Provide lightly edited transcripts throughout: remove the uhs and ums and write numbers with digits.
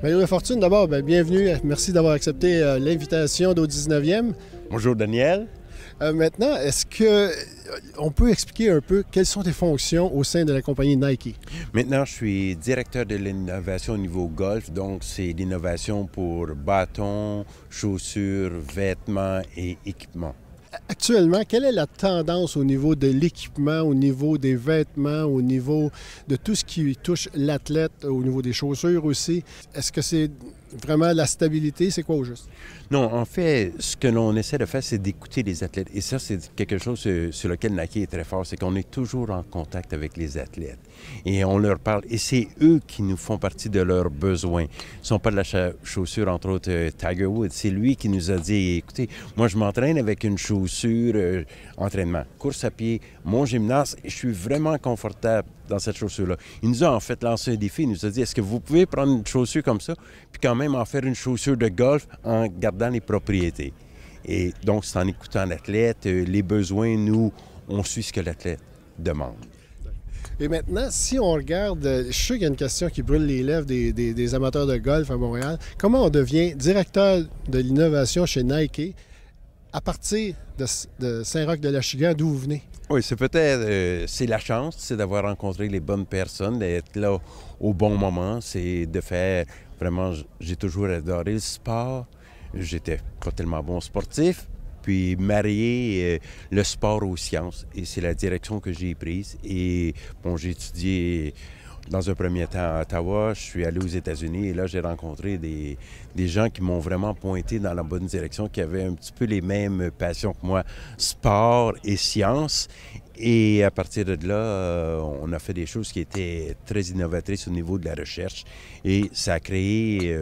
Mario Lafortune, d'abord, bienvenue. Merci d'avoir accepté l'invitation d'au 19e. Bonjour Daniel. Maintenant, est-ce qu'on peut expliquer un peu quelles sont tes fonctions au sein de la compagnie Nike? Maintenant, je suis directeur de l'innovation au niveau golf, donc c'est l'innovation pour bâtons, chaussures, vêtements et équipements. Actuellement, quelle est la tendance au niveau de l'équipement, au niveau des vêtements, au niveau de tout ce qui touche l'athlète, au niveau des chaussures aussi? Est-ce que c'est vraiment la stabilité? C'est quoi au juste? Non, en fait, ce que l'on essaie de faire, c'est d'écouter les athlètes. Et ça, c'est quelque chose sur lequel Nike est très fort, c'est qu'on est toujours en contact avec les athlètes. Et on leur parle, et c'est eux qui nous font partie de leurs besoins. Ce ne sont pas de la chaussure, entre autres, Tiger Woods. C'est lui qui nous a dit, écoutez, moi, je m'entraîne avec une chaussure, entraînement, course à pied, mon gymnase, et je suis vraiment confortable dans cette chaussure-là. Il nous a en fait lancé un défi. Il nous a dit, est-ce que vous pouvez prendre une chaussure comme ça, puis quand même en faire une chaussure de golf en gardant les propriétés? Et donc, c'est en écoutant l'athlète, les besoins, nous, on suit ce que l'athlète demande. Et maintenant, si on regarde, je sais qu'il y a une question qui brûle les lèvres des amateurs de golf à Montréal. Comment on devient directeur de l'innovation chez Nike à partir de Saint-Roch-de-l'Achigan, d'où vous venez? Oui, c'est peut-être, c'est la chance, c'est d'avoir rencontré les bonnes personnes, d'être là au bon moment, c'est de faire, vraiment, j'ai toujours adoré le sport, j'étais pas tellement bon sportif, puis marier le sport aux sciences, et c'est la direction que j'ai prise. Et bon, j'ai étudié dans un premier temps à Ottawa, je suis allé aux États-Unis et là, j'ai rencontré des gens qui m'ont vraiment pointé dans la bonne direction, qui avaient un petit peu les mêmes passions que moi, sport et sciences. Et à partir de là, on a fait des choses qui étaient très innovatrices au niveau de la recherche et ça a créé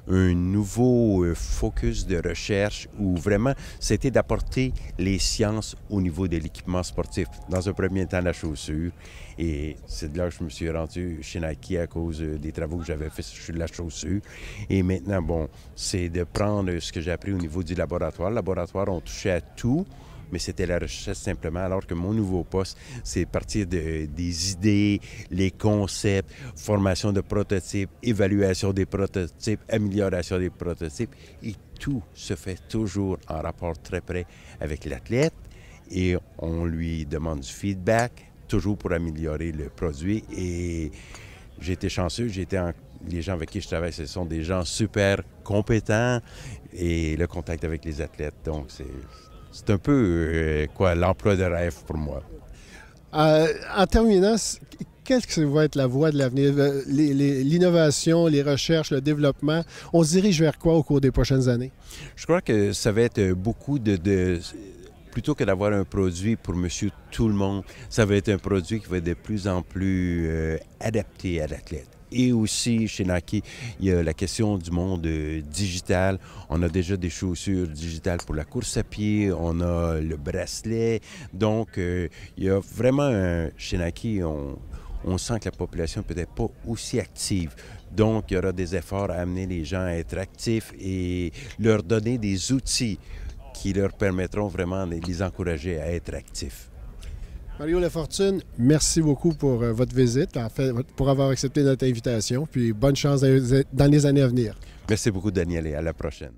un nouveau focus de recherche où vraiment c'était d'apporter les sciences au niveau de l'équipement sportif. Dans un premier temps, la chaussure. Et c'est de là que je me suis rendu chez Nike à cause des travaux que j'avais fait sur la chaussure. Et maintenant, bon, c'est de prendre ce que j'ai appris au niveau du laboratoire. Le laboratoire, on touchait à tout, mais c'était la recherche simplement, alors que mon nouveau poste, c'est partir des idées, les concepts, formation de prototypes, évaluation des prototypes, amélioration des prototypes, et tout se fait toujours en rapport très près avec l'athlète, et on lui demande du feedback, toujours pour améliorer le produit, et j'ai été chanceux, les gens avec qui je travaille, ce sont des gens super compétents, et le contact avec les athlètes, donc c'est un peu l'emploi de rêve pour moi. En terminant, qu'est-ce que va être la voie de l'avenir? L'innovation, les recherches, le développement, on se dirige vers quoi au cours des prochaines années? Je crois que ça va être beaucoup plutôt que d'avoir un produit pour monsieur tout le monde, ça va être un produit qui va être de plus en plus adapté à l'athlète. Et aussi, chez Nike, il y a la question du monde digital. On a déjà des chaussures digitales pour la course à pied, on a le bracelet. Donc, il y a vraiment, chez Nike, on sent que la population n'est peut-être pas aussi active. Donc, il y aura des efforts à amener les gens à être actifs et leur donner des outils qui leur permettront vraiment de les encourager à être actifs. Mario Lafortune, merci beaucoup pour votre visite, en fait, pour avoir accepté notre invitation, puis bonne chance dans les années à venir. Merci beaucoup, Daniel, et à la prochaine.